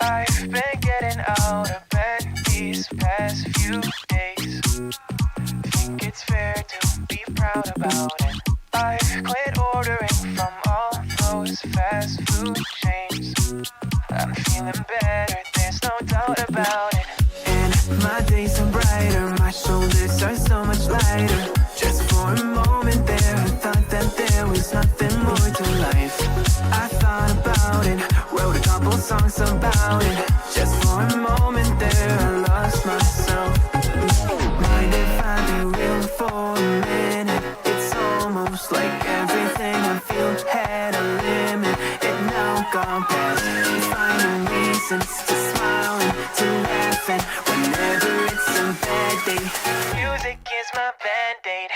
I've been getting out of bed these past few days. Think it's fair to be proud about it. I've quit ordering from all those fast food chains. I'm feeling better, there's no doubt about it. And my days are brighter, my shoulders are so much lighter. Just for a moment there, I thought that there was nothing more to life. I thought about it, wrote a couple songs about it. Just for a moment there, I lost myself. Mind if I be real for a minute? It's almost like everything I feel had a limit. It now gone past, finding reasons to smile and to laugh. And whenever it's a bad day, music is my band-aid.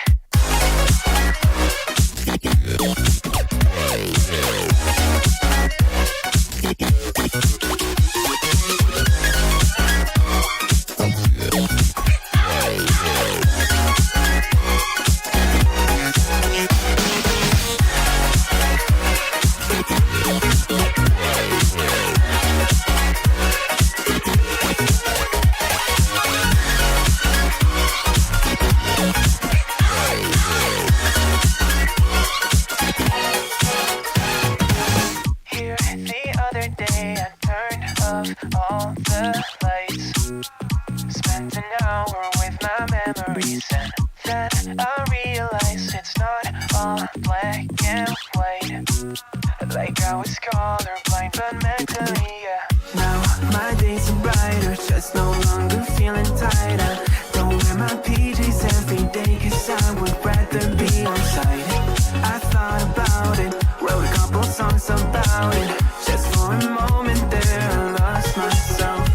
All the lights, spent an hour with my memories, and then I realized it's not all black and white. Like I was colorblind, but mentally, yeah. Now my days are brighter, just no longer feeling tired. I don't wear my PJs every day, 'cause I would rather be on site. I thought about it, wrote a couple songs about it. Just for a moment there, I lost myself.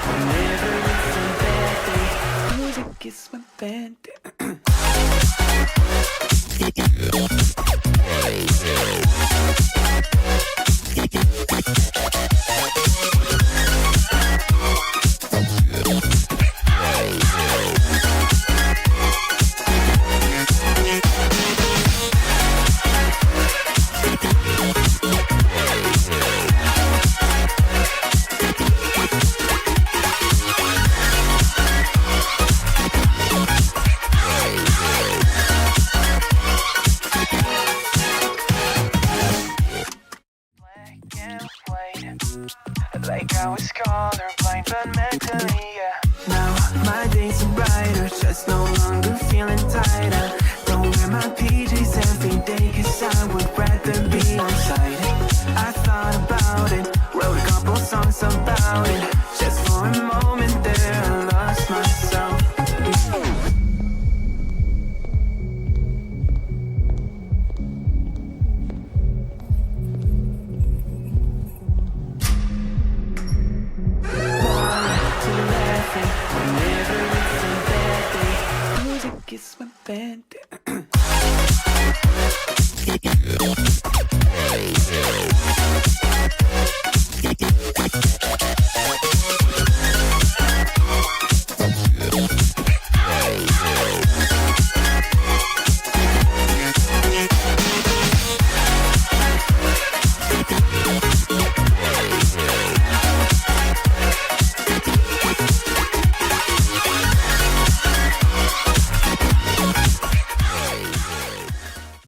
Whenever it's a bad day, music is my band. Like I was colorblind, but mentally, yeah. Now my days are brighter, just no longer feeling tired. I don't wear my PJs every day, 'cause I would rather be on site. I thought about it, wrote a couple songs about it. Just for a moment